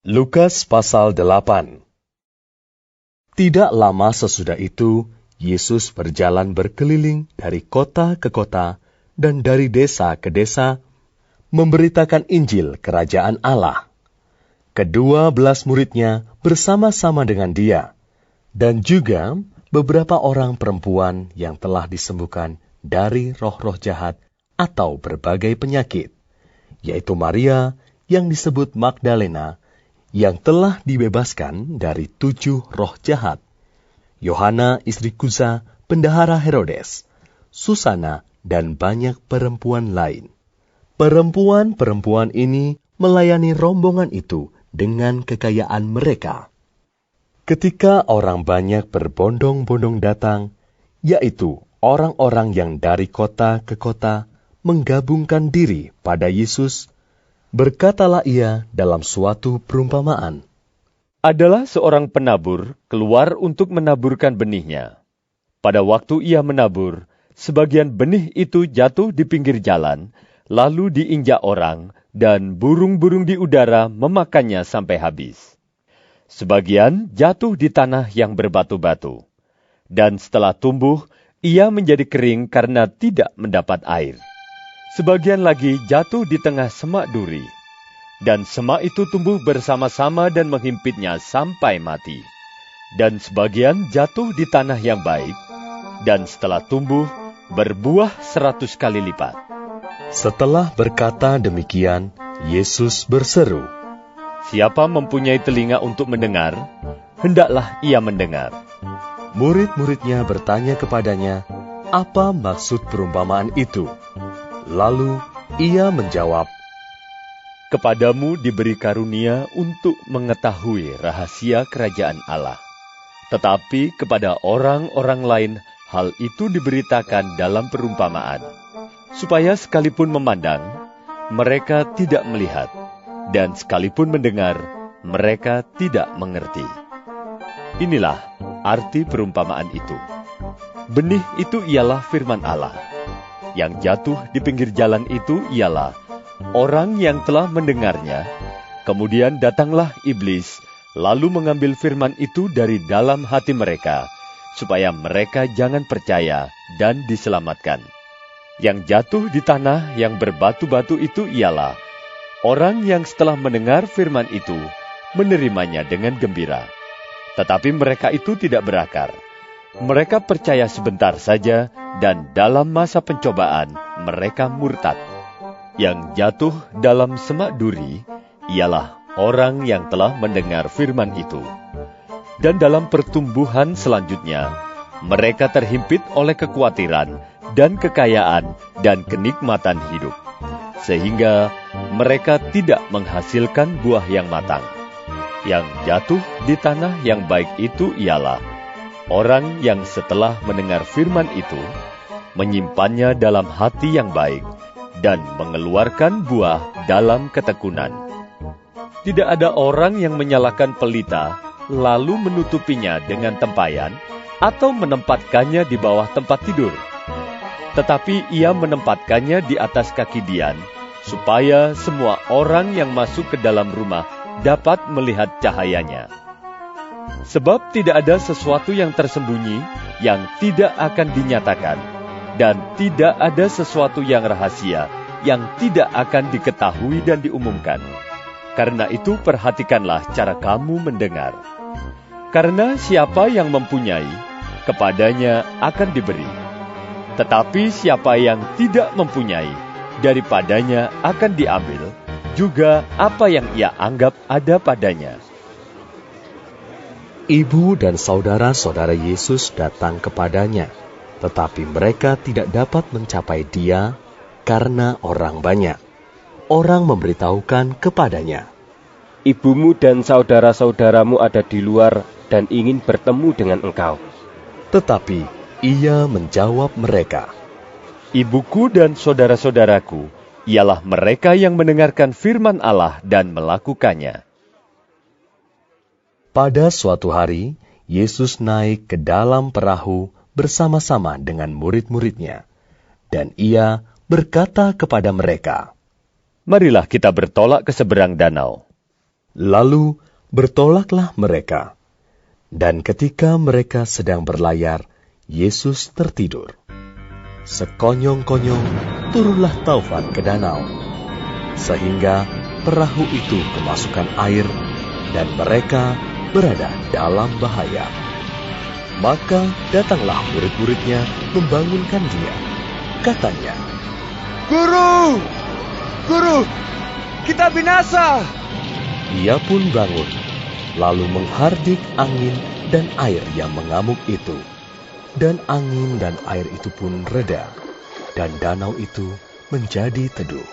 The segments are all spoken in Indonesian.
Lukas pasal 8. Tidak lama sesudah itu, Yesus berjalan berkeliling dari kota ke kota dan dari desa ke desa, memberitakan Injil Kerajaan Allah. Ke-12 muridnya bersama-sama dengan dia, dan juga beberapa orang perempuan yang telah disembuhkan dari roh-roh jahat atau berbagai penyakit, yaitu Maria yang disebut Magdalena, yang telah dibebaskan dari 7 roh jahat, Yohana istri Kuza, bendahara Herodes, Susana, dan banyak perempuan lain. Perempuan-perempuan ini melayani rombongan itu dengan kekayaan mereka. Ketika orang banyak berbondong-bondong datang, yaitu orang-orang yang dari kota ke kota menggabungkan diri pada Yesus, berkatalah ia dalam suatu perumpamaan. Adalah seorang penabur keluar untuk menaburkan benihnya. Pada waktu ia menabur, sebagian benih itu jatuh di pinggir jalan, lalu diinjak orang, dan burung-burung di udara memakannya sampai habis. Sebagian jatuh di tanah yang berbatu-batu, dan setelah tumbuh, ia menjadi kering karena tidak mendapat air. Sebagian lagi jatuh di tengah semak duri, dan semak itu tumbuh bersama-sama dan menghimpitnya sampai mati. Dan sebagian jatuh di tanah yang baik, dan setelah tumbuh, berbuah 100 kali lipat. Setelah berkata demikian, Yesus berseru, Siapa mempunyai telinga untuk mendengar, hendaklah ia mendengar. Murid-muridnya bertanya kepadanya, apa maksud perumpamaan itu? Lalu ia menjawab, Kepadamu diberi karunia untuk mengetahui rahasia kerajaan Allah. Tetapi kepada orang-orang lain hal itu diberitakan dalam perumpamaan, supaya sekalipun memandang, mereka tidak melihat, dan sekalipun mendengar, mereka tidak mengerti. Inilah arti perumpamaan itu. Benih itu ialah firman Allah. Yang jatuh di pinggir jalan itu ialah orang yang telah mendengarnya, kemudian datanglah iblis, lalu mengambil firman itu dari dalam hati mereka, supaya mereka jangan percaya dan diselamatkan. Yang jatuh di tanah yang berbatu-batu itu ialah orang yang setelah mendengar firman itu, menerimanya dengan gembira. Tetapi mereka itu tidak berakar. Mereka percaya sebentar saja, dan dalam masa pencobaan mereka murtad. Yang jatuh dalam semak duri ialah orang yang telah mendengar firman itu. Dan dalam pertumbuhan selanjutnya, mereka terhimpit oleh kekhawatiran dan kekayaan dan kenikmatan hidup, sehingga mereka tidak menghasilkan buah yang matang. Yang jatuh di tanah yang baik itu ialah orang yang setelah mendengar firman itu, menyimpannya dalam hati yang baik, dan mengeluarkan buah dalam ketekunan. Tidak ada orang yang menyalakan pelita, lalu menutupinya dengan tempayan, atau menempatkannya di bawah tempat tidur. Tetapi ia menempatkannya di atas kaki dian, supaya semua orang yang masuk ke dalam rumah dapat melihat cahayanya. Sebab tidak ada sesuatu yang tersembunyi yang tidak akan dinyatakan, dan tidak ada sesuatu yang rahasia yang tidak akan diketahui dan diumumkan. Karena itu perhatikanlah cara kamu mendengar. Karena siapa yang mempunyai, kepadanya akan diberi. Tetapi siapa yang tidak mempunyai, daripadanya akan diambil juga apa yang ia anggap ada padanya. Ibu dan saudara-saudara Yesus datang kepadanya, tetapi mereka tidak dapat mencapai dia karena orang banyak. Orang memberitahukan kepadanya, Ibumu dan saudara-saudaramu ada di luar dan ingin bertemu dengan engkau. Tetapi ia menjawab mereka, Ibuku dan saudara-saudaraku ialah mereka yang mendengarkan firman Allah dan melakukannya. Pada suatu hari, Yesus naik ke dalam perahu bersama-sama dengan murid-muridnya, dan ia berkata kepada mereka, Marilah kita bertolak ke seberang danau. Lalu bertolaklah mereka. Dan ketika mereka sedang berlayar, Yesus tertidur. Sekonyong-konyong turunlah taufan ke danau, sehingga perahu itu kemasukan air, dan mereka berada dalam bahaya. Maka datanglah murid-muridnya membangunkan dia. Katanya, Guru! Guru! Kita binasa! Ia pun bangun, lalu menghardik angin dan air yang mengamuk itu. Dan angin dan air itu pun reda, dan danau itu menjadi teduh.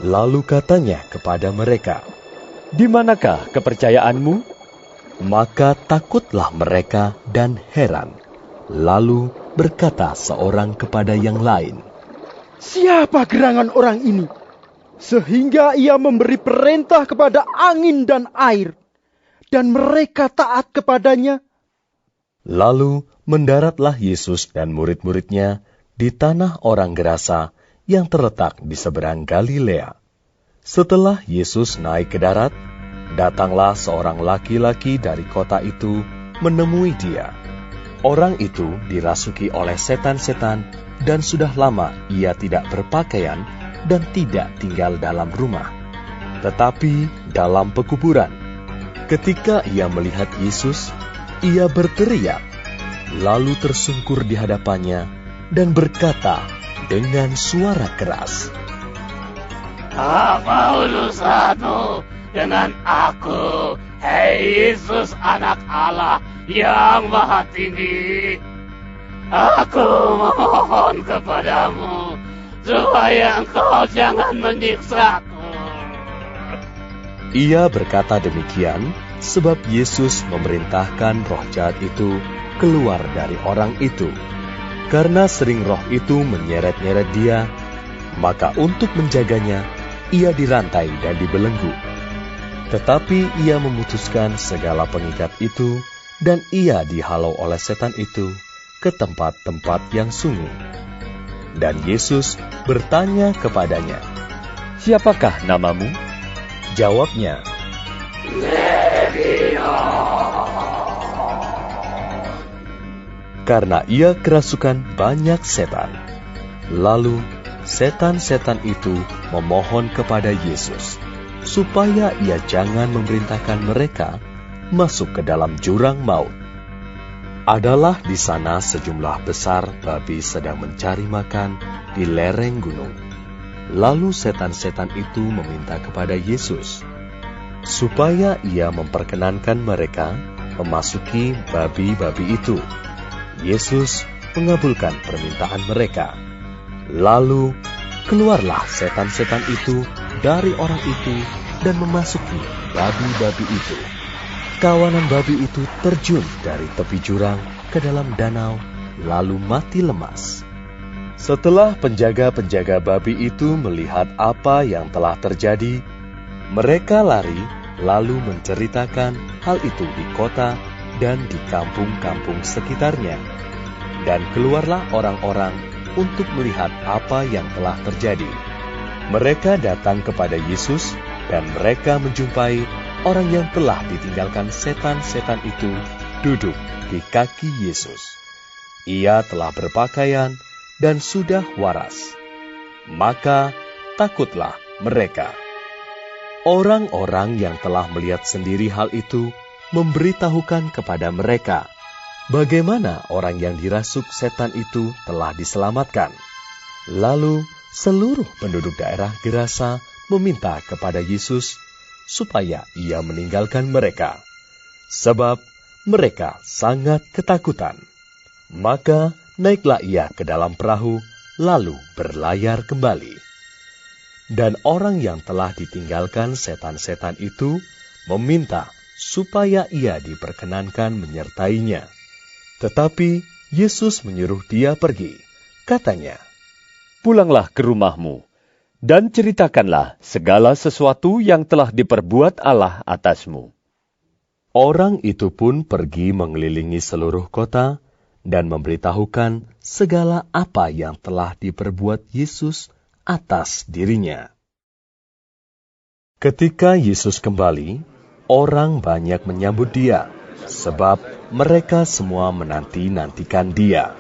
Lalu katanya kepada mereka, Di manakah kepercayaanmu? Maka takutlah mereka dan heran. Lalu berkata seorang kepada yang lain, Siapa gerangan orang ini, sehingga ia memberi perintah kepada angin dan air, dan mereka taat kepadanya? Lalu mendaratlah Yesus dan murid-muridnya di tanah orang Gerasa yang terletak di seberang Galilea. Setelah Yesus naik ke darat, datanglah seorang laki-laki dari kota itu menemui dia. Orang itu dirasuki oleh setan-setan dan sudah lama ia tidak berpakaian dan tidak tinggal dalam rumah, tetapi dalam pekuburan. Ketika ia melihat Yesus, ia berteriak, lalu tersungkur di hadapannya dan berkata dengan suara keras, Apa urusanmu dengan aku, hei Yesus anak Allah yang maha tinggi? Aku memohon kepadamu, supaya engkau jangan menyiksaku. Ia berkata demikian sebab Yesus memerintahkan roh jahat itu keluar dari orang itu. Karena sering roh itu menyeret-nyeret dia, maka untuk menjaganya, ia dirantai dan dibelenggu. Tetapi ia memutuskan segala pengikat itu, dan ia dihalau oleh setan itu ke tempat-tempat yang sunyi. Dan Yesus bertanya kepadanya, Siapakah namamu? Jawabnya, karena ia kerasukan banyak setan. Lalu setan-setan itu memohon kepada Yesus supaya ia jangan memerintahkan mereka masuk ke dalam jurang maut. Adalah di sana sejumlah besar babi sedang mencari makan di lereng gunung. Lalu setan-setan itu meminta kepada Yesus supaya ia memperkenankan mereka memasuki babi-babi itu. Yesus mengabulkan permintaan mereka. Lalu keluarlah setan-setan itu dari orang itu dan memasuki babi-babi itu. Kawanan babi itu terjun dari tepi jurang ke dalam danau, lalu mati lemas. Setelah penjaga-penjaga babi itu melihat apa yang telah terjadi, mereka lari lalu menceritakan hal itu di kota dan di kampung-kampung sekitarnya. Dan keluarlah orang-orang untuk melihat apa yang telah terjadi. Mereka datang kepada Yesus dan mereka menjumpai orang yang telah ditinggalkan setan-setan itu duduk di kaki Yesus. Ia telah berpakaian dan sudah waras. Maka takutlah mereka. Orang-orang yang telah melihat sendiri hal itu memberitahukan kepada mereka bagaimana orang yang dirasuk setan itu telah diselamatkan. Lalu seluruh penduduk daerah Gerasa meminta kepada Yesus supaya ia meninggalkan mereka, sebab mereka sangat ketakutan. Maka naiklah ia ke dalam perahu, lalu berlayar kembali. Dan orang yang telah ditinggalkan setan-setan itu meminta supaya ia diperkenankan menyertainya. Tetapi Yesus menyuruh dia pergi. Katanya, Pulanglah ke rumahmu, dan ceritakanlah segala sesuatu yang telah diperbuat Allah atasmu. Orang itu pun pergi mengelilingi seluruh kota dan memberitahukan segala apa yang telah diperbuat Yesus atas dirinya. Ketika Yesus kembali, orang banyak menyambut dia, sebab mereka semua menanti-nantikan dia.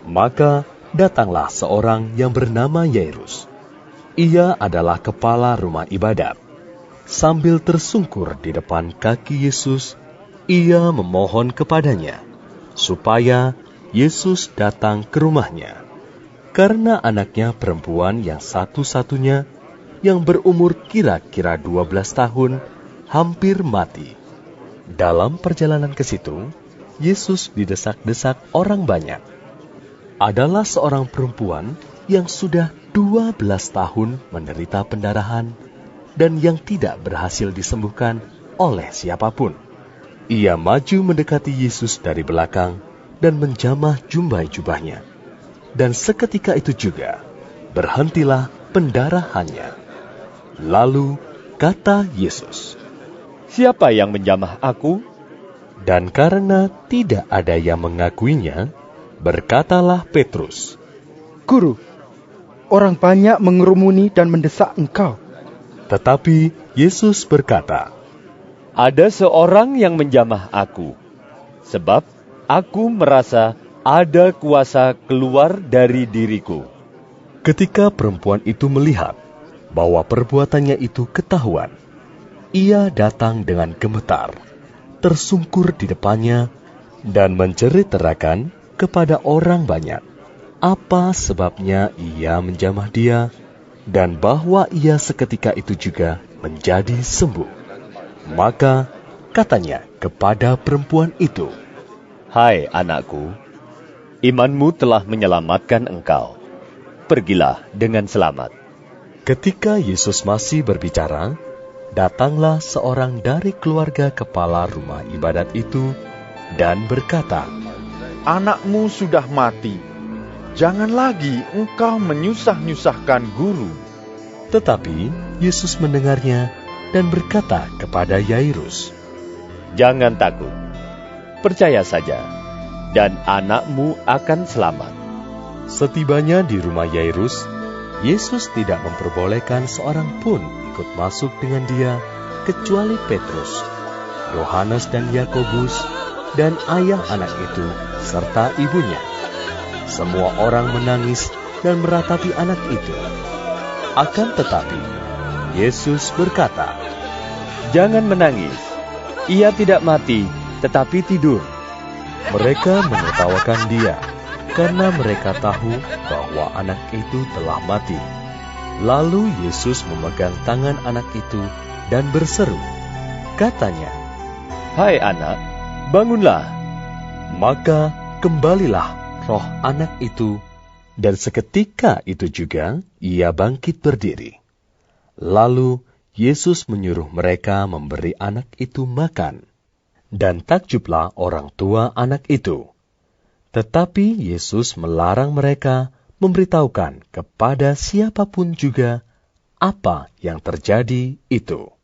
Maka datanglah seorang yang bernama Yairus. Ia adalah kepala rumah ibadat. Sambil tersungkur di depan kaki Yesus, ia memohon kepadanya, supaya Yesus datang ke rumahnya. Karena anaknya perempuan yang satu-satunya, yang berumur kira-kira 12 tahun, hampir mati. Dalam perjalanan ke situ, Yesus didesak-desak orang banyak. Adalah seorang perempuan yang sudah 12 tahun menderita pendarahan dan yang tidak berhasil disembuhkan oleh siapapun. Ia maju mendekati Yesus dari belakang dan menjamah jumbai jubahnya. Dan seketika itu juga berhentilah pendarahannya. Lalu kata Yesus, "Siapa yang menjamah aku?" Dan karena tidak ada yang mengakuinya, berkatalah Petrus, Guru, orang banyak mengerumuni dan mendesak engkau. Tetapi Yesus berkata, "Ada seorang yang menjamah aku, sebab aku merasa ada kuasa keluar dari diriku." Ketika perempuan itu melihat bahwa perbuatannya itu ketahuan, ia datang dengan gemetar, tersungkur di depannya, dan menceritakan kepada orang banyak apa sebabnya ia menjamah dia, dan bahwa ia seketika itu juga menjadi sembuh. Maka katanya kepada perempuan itu, "Hai anakku, imanmu telah menyelamatkan engkau. Pergilah dengan selamat." Ketika Yesus masih berbicara, datanglah seorang dari keluarga kepala rumah ibadat itu dan berkata, Anakmu sudah mati. Jangan lagi engkau menyusah-nyusahkan guru. Tetapi Yesus mendengarnya dan berkata kepada Yairus, "Jangan takut, percaya saja, dan anakmu akan selamat." Setibanya di rumah Yairus, Yesus tidak memperbolehkan seorang pun ikut masuk dengan dia, kecuali Petrus, Yohanes dan Yakobus, dan ayah anak itu, serta ibunya. Semua orang menangis dan meratapi anak itu. Akan tetapi, Yesus berkata, "Jangan menangis, ia tidak mati, tetapi tidur." Mereka menertawakan dia, karena mereka tahu bahwa anak itu telah mati. Lalu Yesus memegang tangan anak itu dan berseru. Katanya, "Hai anak, bangunlah." Maka kembalilah roh anak itu, dan seketika itu juga ia bangkit berdiri. Lalu Yesus menyuruh mereka memberi anak itu makan, dan takjublah orang tua anak itu. Tetapi Yesus melarang mereka memberitahukan kepada siapapun juga apa yang terjadi itu.